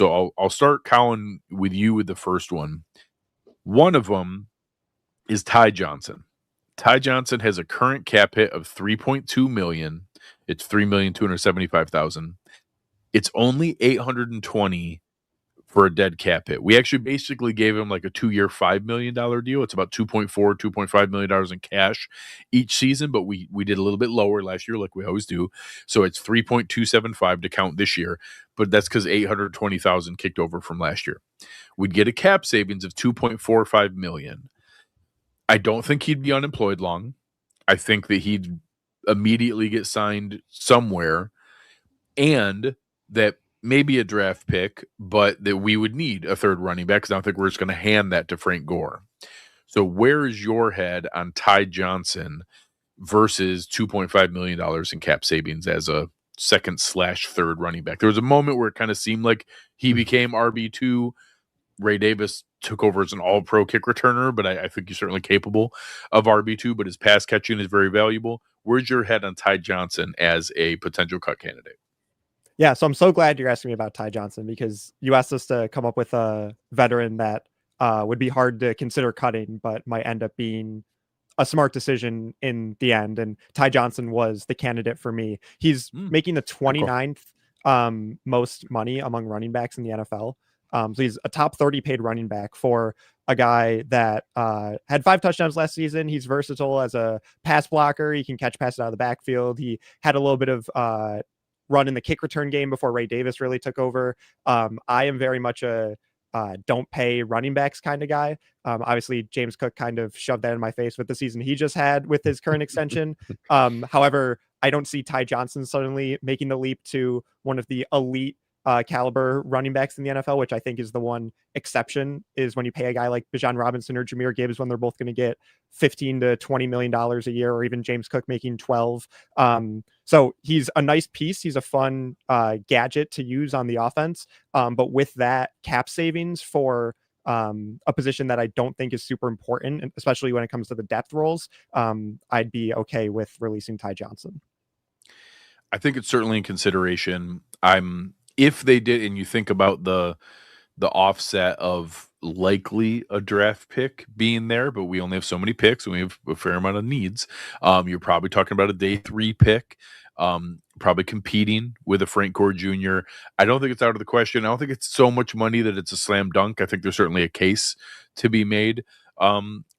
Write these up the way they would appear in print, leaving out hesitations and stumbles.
So I'll start, Colin, with you with the first one. One of them is Tai Johnson. Tai Johnson has a current cap hit of $3.2 million. It's $3,275,000. It's only $820 for a dead cap hit. We actually basically gave him like a 2-year, $5 million deal. It's about $2.5 million in cash each season, but we did a little bit lower last year, like we always do. So it's 3.275 to count this year, but that's because 820,000 kicked over from last year. We'd get a cap savings of $2.45 million. I don't think he'd be unemployed long. I think that he'd immediately get signed somewhere, and that maybe a draft pick, but that we would need a third running back because I don't think we're just going to hand that to Frank Gore. So where is your head on Tai Johnson versus $2.5 million in cap savings as a second/third running back? There was a moment where it kind of seemed like he became RB2. Ray Davis took over as an all-pro kick returner, but I think he's certainly capable of RB2, but his pass catching is very valuable. Where's your head on Tai Johnson as a potential cut candidate? Yeah, so I'm so glad you're asking me about Tai Johnson, because you asked us to come up with a veteran that would be hard to consider cutting, but might end up being a smart decision in the end. And Tai Johnson was the candidate for me. He's making the 29th most money among running backs in the NFL. So he's a top 30 paid running back for a guy that had 5 touchdowns last season. He's versatile as a pass blocker. He can catch passes out of the backfield. He had a little bit of run in the kick return game before Ray Davis really took over. I am very much a don't pay running backs kind of guy. Obviously, James Cook kind of shoved that in my face with the season he just had with his current extension. However, I don't see Tai Johnson suddenly making the leap to one of the elite caliber running backs in the NFL, which I think is the one exception, is when you pay a guy like Bijan Robinson or Jahmyr Gibbs when they're both going to get $15 to $20 million a year, or even James Cook making 12. So he's a nice piece. He's a fun gadget to use on the offense. But with that cap savings for a position that I don't think is super important, especially when it comes to the depth roles, I'd be okay with releasing Tai Johnson. I think it's certainly in consideration. If they did, and you think about the offset of likely a draft pick being there, but we only have so many picks and we have a fair amount of needs. You're probably talking about a day 3 pick, probably competing with a Frank Gore Jr. I don't think it's out of the question. I don't think it's so much money that it's a slam dunk. I think there's certainly a case to be made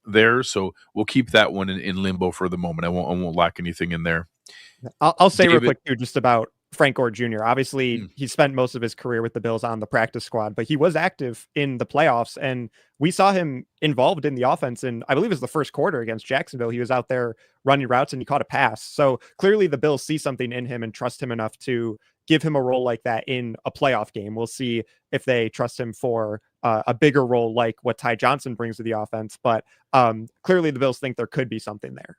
there. So we'll keep that one in limbo for the moment. I won't lock anything in there. I'll say David, real quick too, just about Frank Gore Jr. Obviously, he spent most of his career with the Bills on the practice squad, but he was active in the playoffs, and we saw him involved in the offense. And I believe it was the first quarter against Jacksonville. He was out there running routes and he caught a pass. So clearly the Bills see something in him and trust him enough to give him a role like that in a playoff game. We'll see if they trust him for a bigger role like what Tai Johnson brings to the offense. But clearly the Bills think there could be something there.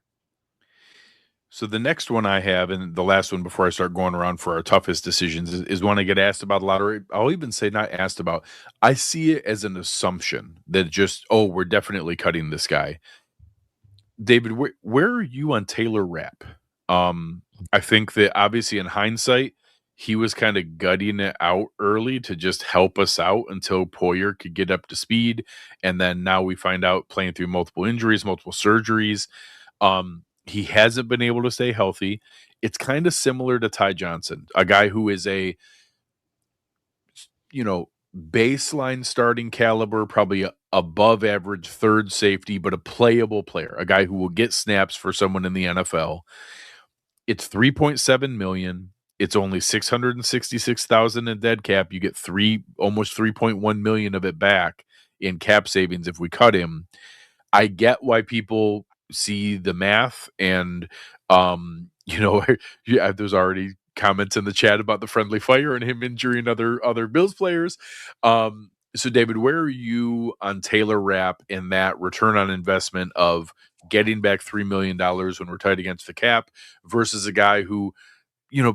So the next one I have, and the last one before I start going around for our toughest decisions, is one I get asked about a lot. Or I'll even say not asked about. I see it as an assumption that just, we're definitely cutting this guy. David, where are you on Taylor Rapp? I think that obviously in hindsight, he was kind of gutting it out early to just help us out until Poyer could get up to speed. And then now we find out playing through multiple injuries, multiple surgeries. He hasn't been able to stay healthy. It's kind of similar to Tai Johnson, a guy who is a, baseline starting caliber, probably above average third safety, but a playable player, a guy who will get snaps for someone in the NFL. It's $3.7 million. It's only $666,000 in dead cap. You get almost $3.1 million of it back in cap savings if we cut him. I get why people see the math, and there's already comments in the chat about the friendly fire and him injuring other Bills players. So David, where are you on Taylor Rapp and that return on investment of getting back $3 million when we're tight against the cap versus a guy who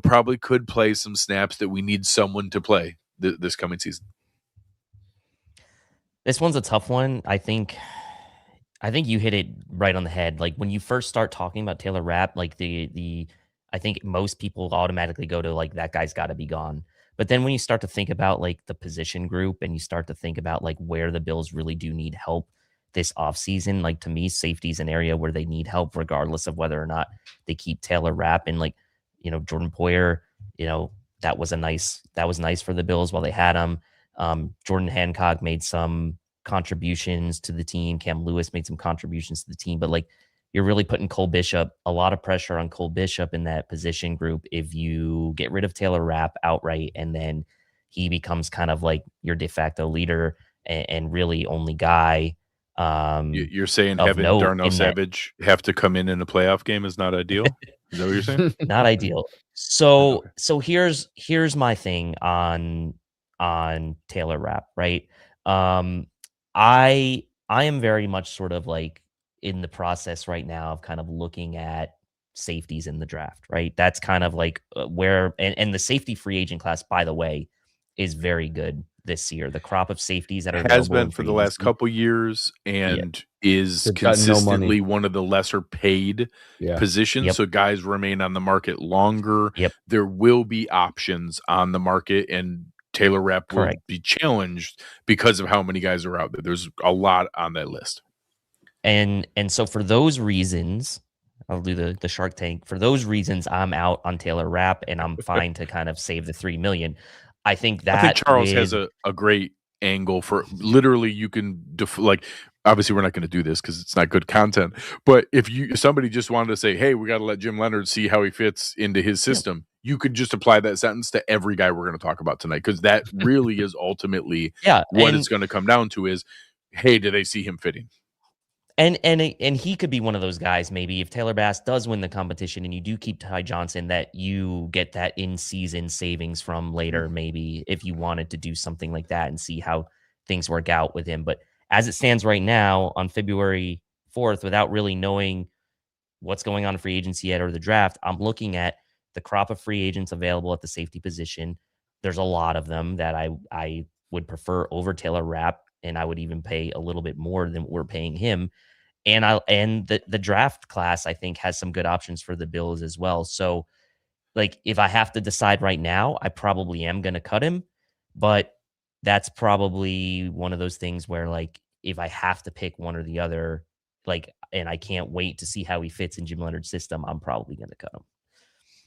probably could play some snaps that we need someone to play this coming season? This one's a tough one. I think you hit it right on the head. Like when you first start talking about Taylor Rapp, like I think most people automatically go to like, that guy's got to be gone. But then when you start to think about like the position group and you start to think about like where the Bills really do need help this offseason, like to me, safety is an area where they need help regardless of whether or not they keep Taylor Rapp. And like, Jordan Poyer, that was nice for the Bills while they had him. Jordan Hancock made some contributions to the team. Cam Lewis made some contributions to the team, but like you're really putting Cole Bishop, a lot of pressure on Cole Bishop in that position group if you get rid of Taylor Rapp outright, and then he becomes kind of like your de facto leader and really only guy. You're saying of having note Darnell in that- Savage have to come in a playoff game is not ideal? Is that what you're saying? not ideal. So Okay. so here's my thing on Taylor Rapp, right? I am very much sort of like in the process right now of kind of looking at safeties in the draft, right? That's kind of like where and the safety free agent class, by the way, is very good this year. The crop of safeties that are Has available been in for free the last agency, couple years and is They've gotten no money. consistently one of the lesser paid Yeah. positions. Yep. So guys remain on the market longer. Yep. There will be options on the market, and Taylor Rapp will Correct. be challenged because of how many guys are out there. There's a lot on that list. And so for those reasons, I'll do the Shark Tank. For those reasons, I'm out on Taylor Rapp, and I'm fine to kind of save the $3 million. I think that I think Charles has a great angle for literally you can like obviously we're not going to do this because it's not good content, but if somebody just wanted to say, hey, we got to let Jim Leonard see how he fits into his system, you could just apply that sentence to every guy we're going to talk about tonight, because that really is ultimately what it's going to come down to is, hey, do they see him fitting? And he could be one of those guys, maybe if Taylor Bass does win the competition and you do keep Tai Johnson, that you get that in-season savings from later, maybe if you wanted to do something like that and see how things work out with him. But as it stands right now on February 4th, without really knowing what's going on in free agency yet or the draft, I'm looking at the crop of free agents available at the safety position. There's a lot of them that I would prefer over Taylor Rapp, and I would even pay a little bit more than what we're paying him. And the draft class, I think, has some good options for the Bills as well. So, like, if I have to decide right now, I probably am going to cut him. But that's probably one of those things where, like, if I have to pick one or the other, like, and I can't wait to see how he fits in Jim Leonard's system, I'm probably going to cut him.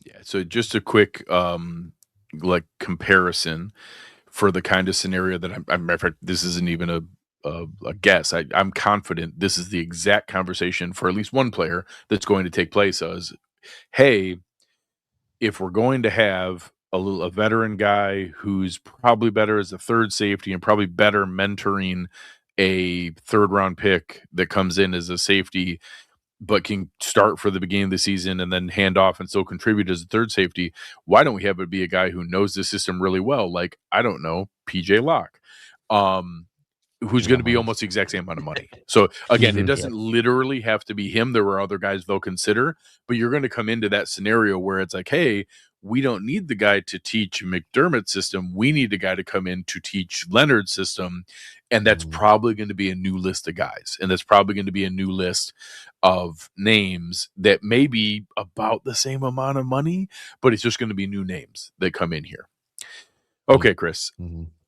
Yeah. So just a quick like comparison for the kind of scenario that I'm this isn't even a guess. I'm confident this is the exact conversation for at least one player that's going to take place as, hey, if we're going to have a veteran guy who's probably better as a third safety and probably better mentoring a third round pick that comes in as a safety, but can start for the beginning of the season and then hand off and still contribute as a third safety, why don't we have it be a guy who knows the system really well? Like, I don't know, PJ Locke. Who's going to be almost the exact same amount of money. So again, it doesn't literally have to be him. There were other guys they'll consider, but you're going to come into that scenario where it's like, hey, we don't need the guy to teach McDermott's system. We need a guy to come in to teach Leonard's system. And that's probably going to be a new list of guys. And that's probably going to be a new list of names that may be about the same amount of money, but it's just going to be new names that come in here. Okay, Chris,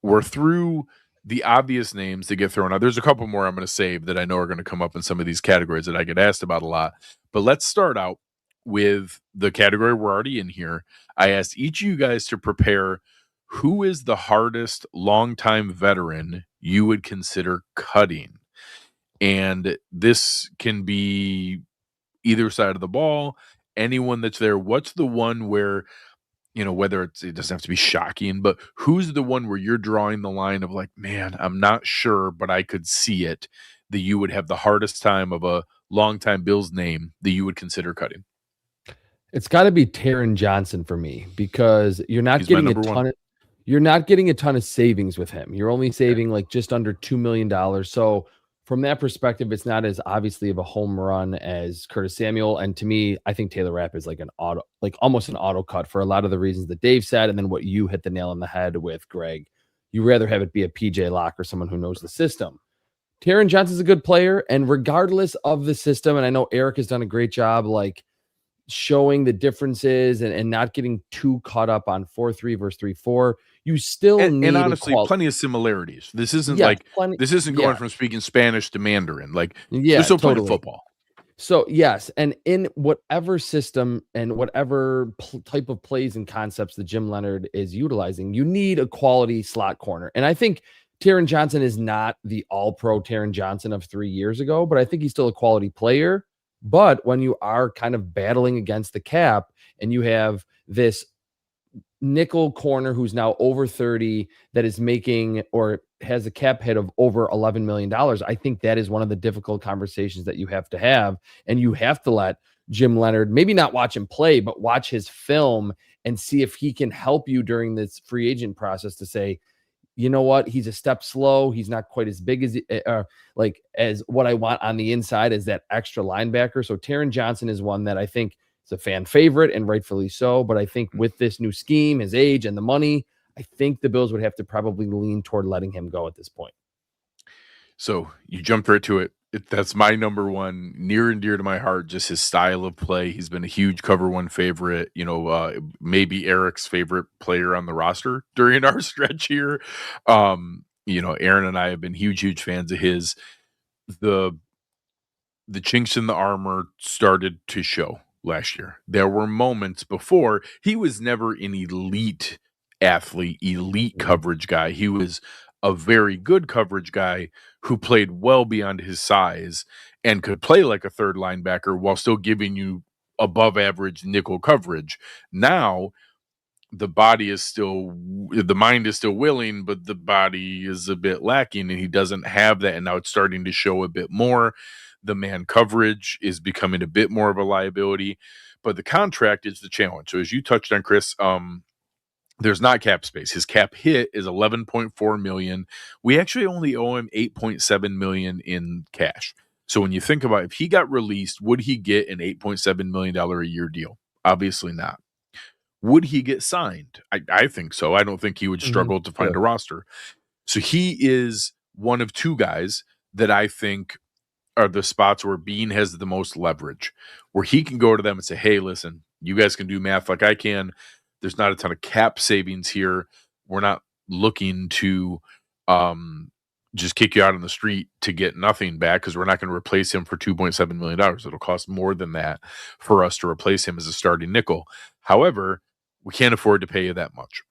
we're through the obvious names that get thrown out. There's a couple more I'm going to save that I know are going to come up in some of these categories that I get asked about a lot. But let's start out with the category we're already in here. I asked each of you guys to prepare who is the hardest longtime veteran you would consider cutting. And this can be either side of the ball, anyone that's there. What's the one where, whether it doesn't have to be shocking, but who's the one where you're drawing the line of like, man, I'm not sure, but I could see it, that you would have the hardest time of a longtime Bills name that you would consider cutting? It's got to be Taron Johnson for me, because you're not He's my getting a number ton one. of you're not getting a ton of savings with him. You're only saving like just under $2 million. So from that perspective, it's not as obviously of a home run as Curtis Samuel. And to me, I think Taylor Rapp is like almost an auto cut for a lot of the reasons that Dave said. And then what you hit the nail on the head with, Greg, you rather have it be a PJ Locke or someone who knows the system. Taron Johnson's a good player. And regardless of the system, and I know Eric has done a great job, like showing the differences and not getting too caught up on 4-3 versus 3-4. You still need and honestly, plenty of similarities. This isn't this isn't going from speaking Spanish to Mandarin. Like, there's still plenty of football. So yes, and in whatever system and whatever type of plays and concepts that Jim Leonhard is utilizing, you need a quality slot corner. And I think Taron Johnson is not the all-pro Taron Johnson of 3 years ago, but I think he's still a quality player. But when you are kind of battling against the cap and you have this nickel corner who's now over 30 that is making or has a cap hit of over $11 million, I think that is one of the difficult conversations that you have to have. And you have to let Jim Leonhard maybe not watch him play, but watch his film and see if he can help you during this free agent process to say, you know what, he's a step slow. He's not quite as big as as what I want on the inside as that extra linebacker. So Taron Johnson is one that I think is a fan favorite and rightfully so. But I think with this new scheme, his age and the money, I think the Bills would have to probably lean toward letting him go at this point. So you jumped right to it. That's my number one, near and dear to my heart, just his style of play. He's been a huge cover one favorite, maybe Eric's favorite player on the roster during our stretch here. Aaron and I have been huge fans of his. The chinks in the armor started to show last year. There were moments before. He was never an elite athlete, elite coverage guy. He was a very good coverage guy who played well beyond his size and could play like a third linebacker while still giving you above average nickel coverage. Now the mind is still willing, but the body is a bit lacking, and he doesn't have that. And now it's starting to show a bit more. The man coverage is becoming a bit more of a liability, but the contract is the challenge. So as you touched on, Chris, there's not cap space. His cap hit is $11.4 million. We actually only owe him $8.7 million in cash. So when you think about if he got released, would he get an $8.7 million a year deal? Obviously not. Would he get signed? I think so. I don't think he would struggle to find a roster. So he is one of two guys that I think are the spots where Bean has the most leverage, where he can go to them and say, hey, listen, you guys can do math like I can. There's not a ton of cap savings here. We're not looking to just kick you out on the street to get nothing back, because we're not going to replace him for $2.7 million. It'll cost more than that for us to replace him as a starting nickel. However, we can't afford to pay you that much.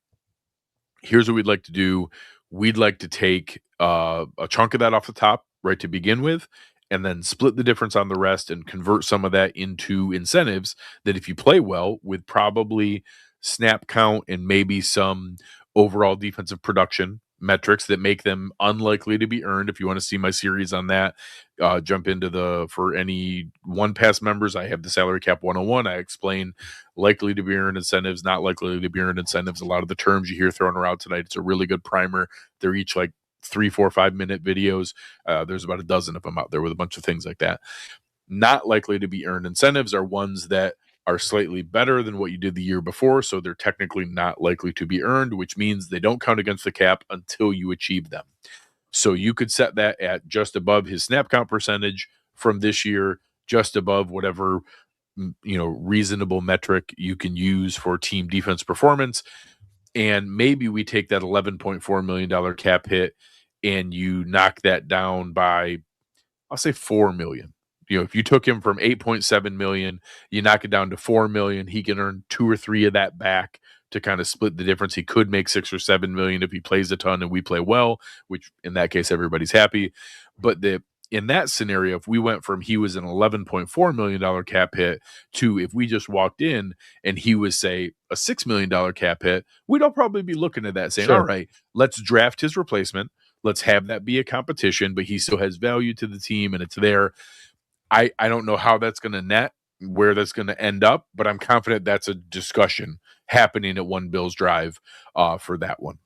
Here's what we'd like to do. We'd like to take a chunk of that off the top, right, to begin with, and then split the difference on the rest and convert some of that into incentives that if you play well with probably snap count and maybe some overall defensive production metrics that make them unlikely to be earned. If you want to see my series on that, jump into for any One Pass members, I have the Salary Cap 101. I explain likely to be earned incentives, not likely to be earned incentives. A lot of the terms you hear thrown around tonight, it's a really good primer. They're each like 3, 4, 5 minute videos. There's about a dozen of them out there with a bunch of things like that. Not likely to be earned incentives are ones that are slightly better than what you did the year before, so they're technically not likely to be earned, which means they don't count against the cap until you achieve them. So you could set that at just above his snap count percentage from this year, just above whatever reasonable metric you can use for team defense performance, and maybe we take that $11.4 million cap hit and you knock that down by, I'll say, $4 million. If you took him from 8.7 million, you knock it down to 4 million, he can earn 2 or 3 of that back to kind of split the difference. He could make 6 or 7 million if he plays a ton and we play well, which in that case, everybody's happy. But in that scenario, if we went from he was an $11.4 million cap hit to if we just walked in and he was, say, a $6 million cap hit, we'd all probably be looking at that saying, all right, let's draft his replacement. Let's have that be a competition, but he still has value to the team and it's there. I don't know how that's going to net, where that's going to end up, but I'm confident that's a discussion happening at One Bills Drive for that one.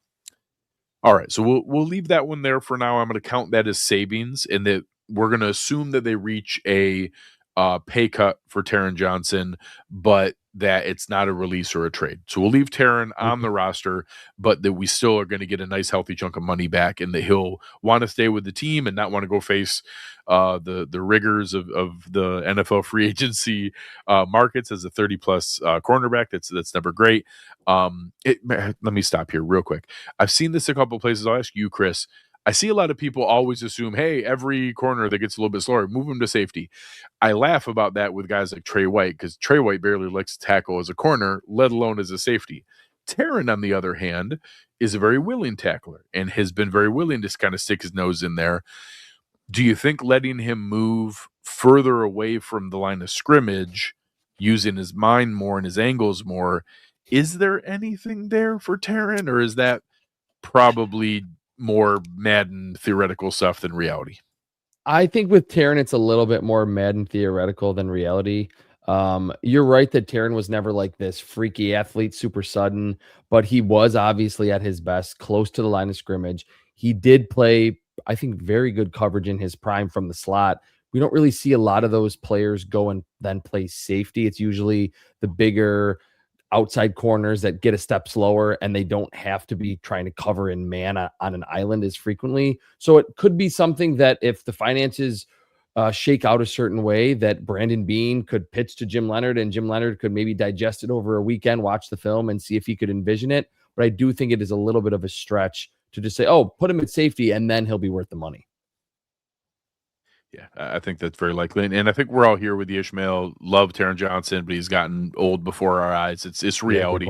All right, so we'll leave that one there for now. I'm going to count that as savings, and that we're going to assume that they reach a pay cut for Taron Johnson, but that it's not a release or a trade. So we'll leave Taron on the roster, but that we still are going to get a nice healthy chunk of money back, and that he'll want to stay with the team and not want to go face the rigors of the NFL free agency markets as a 30+ cornerback. That's never great. Let me stop here real quick. I've seen this a couple places. I'll ask you, Chris. I see a lot of people always assume, hey, every corner that gets a little bit slower, move him to safety. I laugh about that with guys like Trey White, because Trey White barely likes to tackle as a corner, let alone as a safety. Taron, on the other hand, is a very willing tackler and has been very willing to kind of stick his nose in there. Do you think letting him move further away from the line of scrimmage, using his mind more and his angles more, is there anything there for Taron, or is that probably more Madden theoretical stuff than reality? I think with Taron, it's a little bit more Madden theoretical than reality. You're right that Taron was never like this freaky athlete, super sudden, but he was obviously at his best, close to the line of scrimmage. He did play, I think, very good coverage in his prime from the slot. We don't really see a lot of those players go and then play safety. It's usually the bigger outside corners that get a step slower, and they don't have to be trying to cover in man on an island as frequently. So it could be something that if the finances shake out a certain way, that Brandon Beane could pitch to Jim Leonhard, and Jim Leonhard could maybe digest it over a weekend, watch the film, and see if he could envision it. But I do think it is a little bit of a stretch to just say, oh, put him at safety and then he'll be worth the money. Yeah, I think that's very likely. And I think we're all here with the Ishmael. Love Taron Johnson, but he's gotten old before our eyes. It's reality.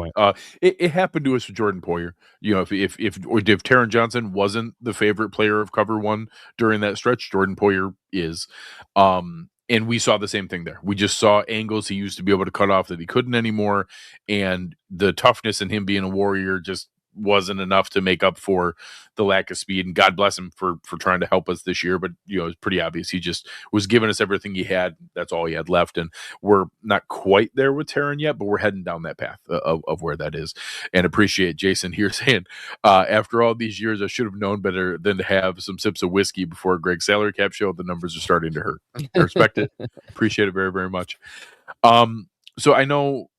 It happened to us with Jordan Poyer. You know, if Taron Johnson wasn't the favorite player of cover one during that stretch, Jordan Poyer is. And we saw the same thing there. We just saw angles he used to be able to cut off that he couldn't anymore. And the toughness in him being a warrior just wasn't enough to make up for the lack of speed. And God bless him for trying to help us this year. But, you know, it's pretty obvious. He just was giving us everything he had. That's all he had left. And we're not quite there with Taron yet, but we're heading down that path of where that is. And appreciate Jason here saying, after all these years, I should have known better than to have some sips of whiskey before Greg's salary cap show. The numbers are starting to hurt. I respect it. Appreciate it very, very much. So I know,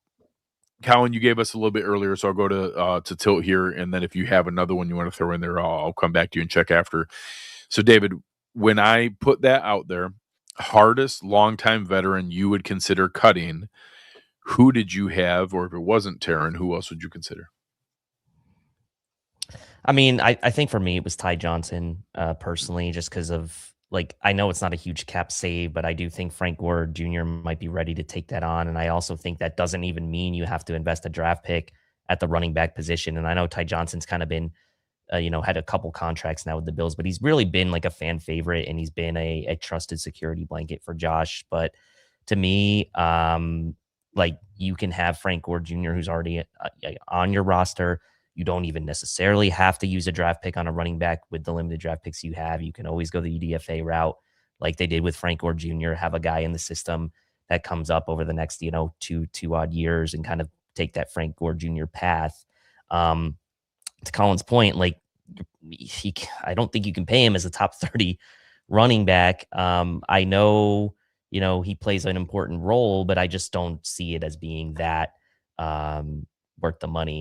Colin, you gave us a little bit earlier, so I'll go to Tilt here, and then if you have another one you want to throw in there, I'll come back to you and check after. So, David, when I put that out there, hardest longtime veteran you would consider cutting, who did you have? Or if it wasn't Taron, who else would you consider? I mean, I think for me it was Tai Johnson, personally, just because of, like, I know it's not a huge cap save, but I do think Frank Gore Jr. might be ready to take that on. And I also think that doesn't even mean you have to invest a draft pick at the running back position. And I know Tai Johnson's kind of been, had a couple contracts now with the Bills, but he's really been like a fan favorite, and he's been a trusted security blanket for Josh. But to me, like, you can have Frank Gore Jr., who's already on your roster. You don't even necessarily have to use a draft pick on a running back with the limited draft picks you have. You can always go the UDFA route like they did with Frank Gore Jr., have a guy in the system that comes up over the next, two odd years and kind of take that Frank Gore Jr. path. To Colin's point, like, I don't think you can pay him as a top 30 running back. I know, he plays an important role, but I just don't see it as being that worth the money.